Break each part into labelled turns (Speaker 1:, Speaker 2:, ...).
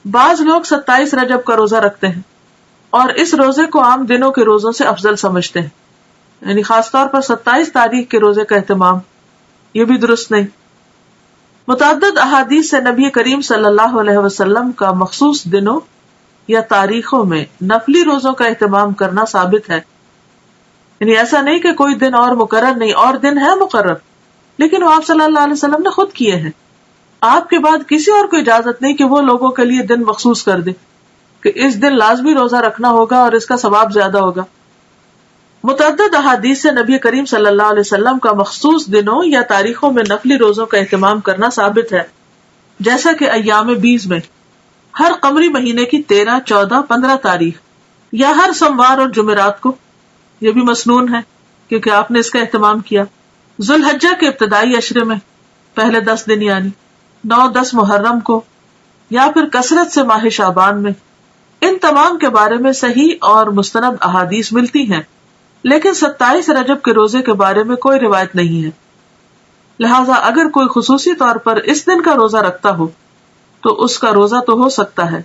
Speaker 1: بعض لوگ 27 رجب کا روزہ رکھتے ہیں اور اس روزے کو عام دنوں کے روزوں سے افضل سمجھتے ہیں، یعنی خاص طور پر 27 تاریخ کے روزے کا اہتمام، یہ بھی درست نہیں۔ متعدد احادیث سے نبی کریم صلی اللہ علیہ وسلم کا مخصوص دنوں یا تاریخوں میں نفلی روزوں کا اہتمام کرنا ثابت ہے، یعنی ایسا نہیں کہ کوئی دن اور مقرر نہیں، اور دن ہے مقرر، لیکن وہ آپ صلی اللہ علیہ وسلم نے خود کیے ہیں۔ آپ کے بعد کسی اور کو اجازت نہیں کہ وہ لوگوں کے لیے دن مخصوص کر دے کہ اس دن لازمی روزہ رکھنا ہوگا اور اس کا ثواب زیادہ ہوگا۔ متعدد احادیث سے نبی کریم صلی اللہ علیہ وسلم کا مخصوص دنوں یا تاریخوں میں نفلی روزوں کا اہتمام کرنا ثابت ہے، جیسا کہ ایام بیز میں ہر قمری مہینے کی 13، 14، 15 تاریخ، یا ہر سوموار اور جمعرات کو، یہ بھی مسنون ہے کیونکہ آپ نے اس کا اہتمام کیا۔ ذوالحجہ کے ابتدائی عشرے میں پہلے 10 دن یعنی 9، 10 محرم کو، یا پھر کثرت سے ماہ شعبان میں، ان تمام کے بارے میں صحیح اور مستند احادیث ملتی ہیں، لیکن 27 رجب کے روزے کے بارے میں کوئی روایت نہیں ہے۔ لہٰذا اگر کوئی خصوصی طور پر اس دن کا روزہ رکھتا ہو تو اس کا روزہ تو ہو سکتا ہے،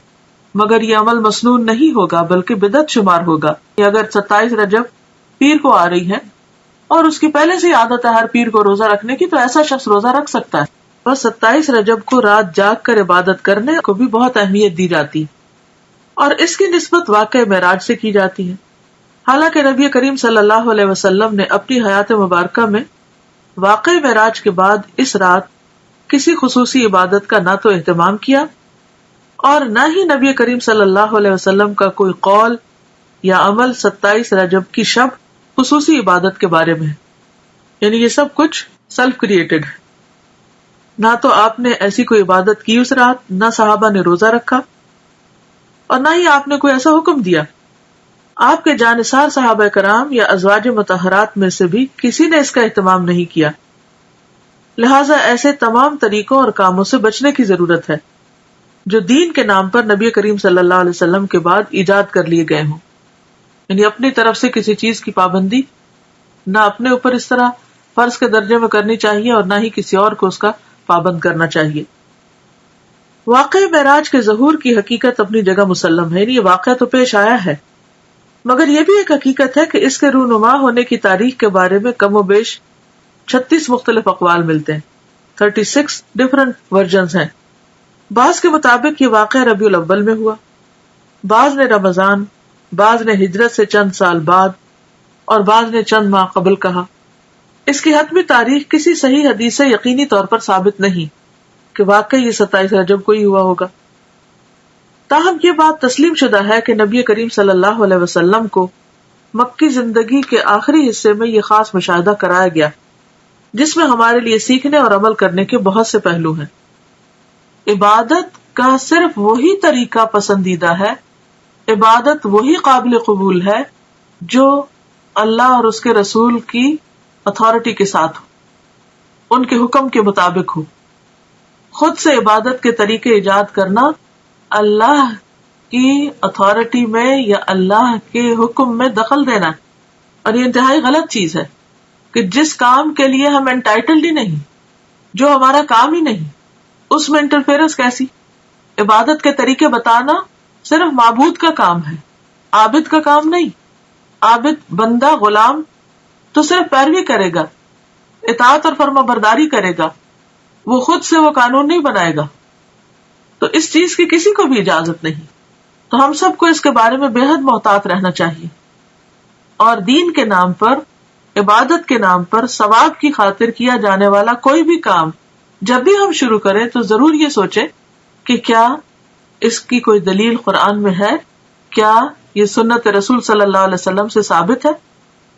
Speaker 1: مگر یہ عمل مسنون نہیں ہوگا بلکہ بدعت شمار ہوگا۔ اگر 27 رجب پیر کو آ رہی ہے اور اس کی پہلے سے عادت ہے ہر پیر کو روزہ رکھنے کی، تو ایسا شخص روزہ رکھ سکتا ہے۔ اور 27 رجب کو رات جاگ کر عبادت کرنے کو بھی بہت اہمیت دی جاتی ہے، اور اس کی نسبت واقعہ معراج سے کی جاتی ہے۔ حالانکہ نبی کریم صلی اللہ علیہ وسلم نے اپنی حیات مبارکہ میں واقعہ معراج کے بعد اس رات کسی خصوصی عبادت کا نہ تو اہتمام کیا، اور نہ ہی نبی کریم صلی اللہ علیہ وسلم کا کوئی قول یا عمل 27 رجب کی شب خصوصی عبادت کے بارے میں ہے، یعنی یہ سب کچھ سیلف کریٹڈ ہے۔ نہ تو آپ نے ایسی کوئی عبادت کی اس رات، نہ صحابہ نے روزہ رکھا، اور نہ ہی آپ نے کوئی ایسا حکم دیا۔ آپ کے جانثار صحابہ کرام یا ازواج مطہرات میں سے بھی کسی نے اس کا اہتمام نہیں کیا، لہٰذا ایسے تمام طریقوں اور کاموں سے بچنے کی ضرورت ہے جو دین کے نام پر نبی کریم صلی اللہ علیہ وسلم کے بعد ایجاد کر لیے گئے ہوں، یعنی اپنی طرف سے کسی چیز کی پابندی نہ اپنے اوپر اس طرح فرض کے درجے میں کرنی چاہیے اور نہ ہی کسی اور کو اس کا پابند کرنا چاہیے۔ واقعہ معراج کے ظہور کی حقیقت اپنی جگہ مسلم ہے، یہ واقعہ تو پیش آیا ہے، مگر یہ بھی ایک حقیقت ہے کہ اس کے رونما ہونے کی تاریخ کے بارے میں کم و بیش 36 مختلف اقوال ملتے ہیں، 36 ڈفرنٹ ورژنز ہیں۔ بعض کے مطابق یہ واقعہ ربیع الاول میں ہوا، بعض نے رمضان، بعض نے ہجرت سے چند سال بعد، اور بعض نے چند ماہ قبل کہا۔ اس کی حتمی تاریخ کسی صحیح حدیث سے یقینی طور پر ثابت نہیں کہ واقعی یہ 27 رجب کو ہی ہوا ہوگا۔ تاہم یہ بات تسلیم شدہ ہے کہ نبی کریم صلی اللہ علیہ وسلم کو مکی زندگی کے آخری حصے میں یہ خاص مشاہدہ کرایا گیا، جس میں ہمارے لیے سیکھنے اور عمل کرنے کے بہت سے پہلو ہیں۔ عبادت کا صرف وہی طریقہ پسندیدہ ہے، عبادت وہی قابل قبول ہے جو اللہ اور اس کے رسول کی اتھارٹی کے ساتھ ہو، ان کے حکم کے مطابق ہو۔ خود سے عبادت کے طریقے ایجاد کرنا اللہ کی اتھارٹی میں یا اللہ کے حکم میں دخل دینا ہے، اور یہ انتہائی غلط چیز ہے کہ جس کام کے لیے ہم انٹائٹلڈ ہی نہیں، جو ہمارا کام ہی نہیں، اس میں انٹرفیئرنس کیسی؟ عبادت کے طریقے بتانا صرف معبود کا کام ہے، عابد کا کام نہیں۔ عابد بندہ غلام تو صرف پیروی کرے گا، اطاعت اور فرما برداری کرے گا، وہ خود سے وہ قانون نہیں بنائے گا، تو اس چیز کی کسی کو بھی اجازت نہیں۔ تو ہم سب کو اس کے بارے میں بے حد محتاط رہنا چاہیے، اور دین کے نام پر، عبادت کے نام پر، ثواب کی خاطر کیا جانے والا کوئی بھی کام جب بھی ہم شروع کریں تو ضرور یہ سوچیں کہ کیا اس کی کوئی دلیل قرآن میں ہے، کیا یہ سنت رسول صلی اللہ علیہ وسلم سے ثابت ہے،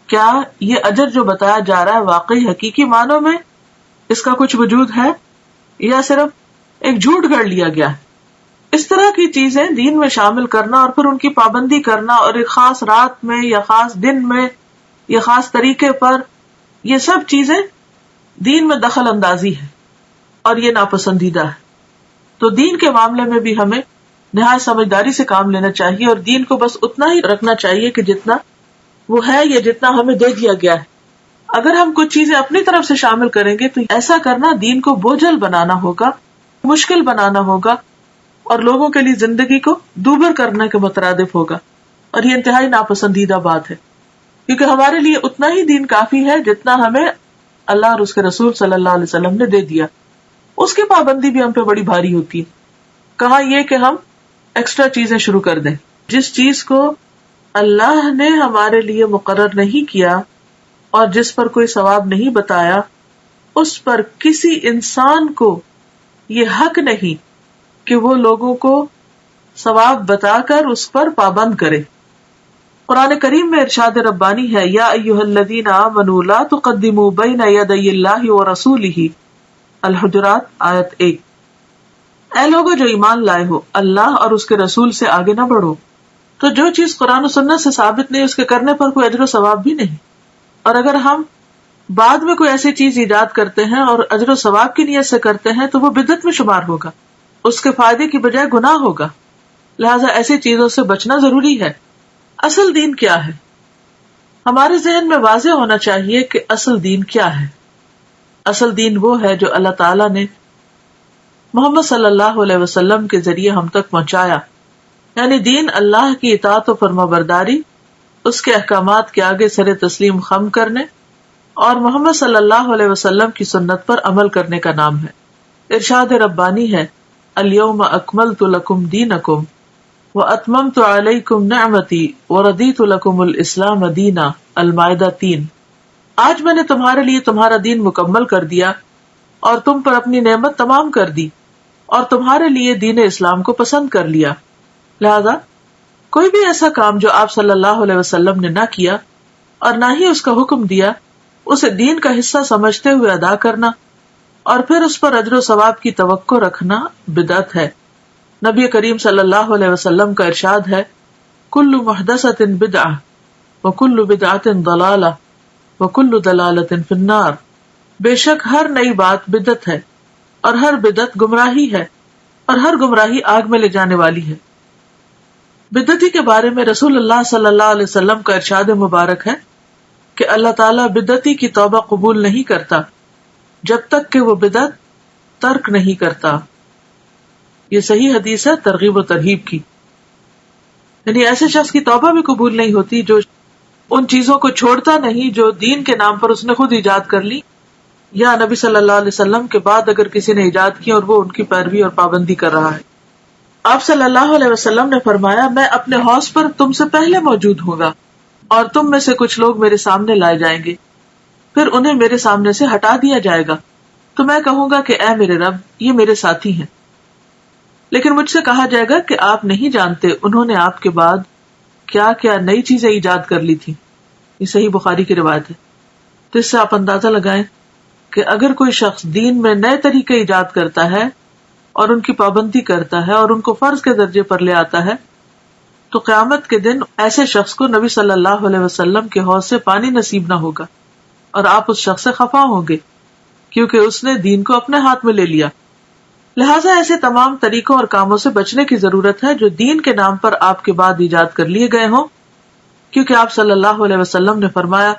Speaker 1: کیا یہ اجر جو بتایا جا رہا ہے واقعی حقیقی معنوں میں اس کا کچھ وجود ہے، یا صرف ایک جھوٹ گڑھ لیا گیا ہے۔ اس طرح کی چیزیں دین میں شامل کرنا اور پھر ان کی پابندی کرنا، اور ایک خاص رات میں یا خاص دن میں یا خاص طریقے پر، یہ سب چیزیں دین میں دخل اندازی ہے اور یہ ناپسندیدہ ہے۔ تو دین کے معاملے میں بھی ہمیں نہایت سمجھداری سے کام لینا چاہیے، اور دین کو بس اتنا ہی رکھنا چاہیے کہ جتنا وہ ہے یا جتنا ہمیں دے دیا گیا ہے۔ اگر ہم کچھ چیزیں اپنی طرف سے شامل کریں گے تو ایسا کرنا دین کو بوجھل بنانا ہوگا، مشکل بنانا ہوگا، اور لوگوں کے لیے زندگی کو دوبر کرنے کے مترادف ہوگا، اور یہ انتہائی ناپسندیدہ بات ہے، کیونکہ ہمارے لیے اتنا ہی دین کافی ہے جتنا ہمیں اللہ اور اس کے رسول صلی اللہ علیہ وسلم نے دے دیا. اس کی پابندی بھی ہم پہ بڑی بھاری ہوتی ہے. کہا یہ کہ ہم ایکسٹرا چیزیں شروع کر دیں. جس چیز کو اللہ نے ہمارے لیے مقرر نہیں کیا اور جس پر کوئی ثواب نہیں بتایا، اس پر کسی انسان کو یہ حق نہیں کہ وہ لوگوں کو ثواب بتا کر اس پر پابند کرے. قرآن کریم میں ارشاد ربانی ہے، یا ایھا الذین آمنوا لا تقدموا بین یدی اللہ ورسولہ، الحجرات آیت 1. اے لوگو جو ایمان لائے ہو، اللہ اور اس کے رسول سے آگے نہ بڑھو. تو جو چیز قرآن و سنت سے ثابت نہیں، اس کے کرنے پر کوئی اجر و ثواب بھی نہیں. اور اگر ہم بعد میں کوئی ایسی چیز ایجاد کرتے ہیں اور اجر و ثواب کی نیت سے کرتے ہیں تو وہ بدعت میں شمار ہوگا، اس کے فائدے کی بجائے گناہ ہوگا. لہٰذا ایسی چیزوں سے بچنا ضروری ہے. اصل دین کیا ہے؟ ہمارے ذہن میں واضح ہونا چاہیے کہ اصل دین کیا ہے. اصل دین وہ ہے جو اللہ تعالیٰ نے محمد صلی اللہ علیہ وسلم کے ذریعے ہم تک پہنچایا، یعنی دین اللہ کی اطاعت و فرما برداری، اس کے احکامات کے آگے سر تسلیم خم کرنے اور محمد صلی اللہ علیہ وسلم کی سنت پر عمل کرنے کا نام ہے. ارشاد ربانی ہے، الیوم اکملت لکم دینکم واتممت علیکم نعمتی ورضیت لکم الاسلام دینا، المائدہ 3. آج میں نے تمہارے لیے تمہارا دین مکمل کر دیا اور تم پر اپنی نعمت تمام کر دی اور تمہارے لیے دین اسلام کو پسند کر لیا. لہذا کوئی بھی ایسا کام جو آپ صلی اللہ علیہ وسلم نے نہ کیا اور نہ ہی اس کا حکم دیا، اسے دین کا حصہ سمجھتے ہوئے ادا کرنا اور پھر اس پر اجر و ثواب کی توقع رکھنا بدعت ہے. نبی کریم صلی اللہ علیہ وسلم کا ارشاد ہے، کل محدثۃ بدعہ وکل بدعۃ ضلالہ وکل ضلالۃ فی النار. بے شک ہر نئی بات بدعت ہے اور ہر بدعت گمراہی ہے اور ہر گمراہی آگ میں لے جانے والی ہے. بدعتی کے بارے میں رسول اللہ صلی اللہ علیہ وسلم کا ارشاد مبارک ہے کہ اللہ تعالیٰ بدعتی کی توبہ قبول نہیں کرتا جب تک کہ وہ بدعت ترک نہیں کرتا. یہ صحیح حدیث ہے ترغیب و ترہیب کی. یعنی ایسے شخص کی توبہ بھی قبول نہیں ہوتی جو ان چیزوں کو چھوڑتا نہیں جو دین کے نام پر اس نے خود ایجاد کر لی، یا نبی صلی اللہ علیہ وسلم کے بعد اگر کسی نے ایجاد کی اور وہ ان کی پیروی اور پابندی کر رہا ہے. آپ صلی اللہ علیہ وسلم نے فرمایا، میں اپنے حوض پر تم سے پہلے موجود ہوں گا اور تم میں سے کچھ لوگ میرے سامنے لائے جائیں گے، پھر انہیں میرے سامنے سے ہٹا دیا جائے گا تو میں کہوں گا کہ اے میرے رب، یہ میرے ساتھی ہیں. لیکن مجھ سے کہا جائے گا کہ آپ نہیں جانتے انہوں نے آپ کے بعد کیا کیا نئی چیزیں ایجاد کر لی تھی. یہ صحیح بخاری کی روایت ہے. تو اس سے آپ اندازہ لگائیں کہ اگر کوئی شخص دین میں نئے طریقے ایجاد کرتا ہے اور ان کی پابندی کرتا ہے اور ان کو فرض کے درجے پر لے آتا ہے تو قیامت کے دن ایسے شخص کو نبی صلی اللہ علیہ وسلم کے حوض سے پانی نصیب نہ ہوگا اور آپ اس شخص سے خفا ہوں گے کیونکہ اس نے دین کو اپنے ہاتھ میں لے لیا. لہٰذا ایسے تمام طریقوں اور کاموں سے بچنے کی ضرورت ہے جو دین کے نام پر آپ کے بعد ایجاد کر لیے گئے ہوں، کیونکہ آپ صلی اللہ علیہ وسلم نے فرمایا،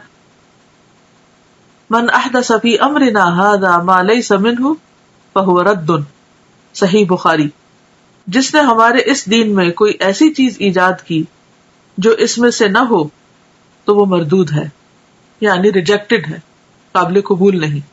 Speaker 1: من احدث فی امرنا ھذا ما لیس منہ فہو رد. صحیح بخاری. جس نے ہمارے اس دین میں کوئی ایسی چیز ایجاد کی جو اس میں سے نہ ہو تو وہ مردود ہے، یعنی ریجیکٹڈ ہے، قابل قبول نہیں.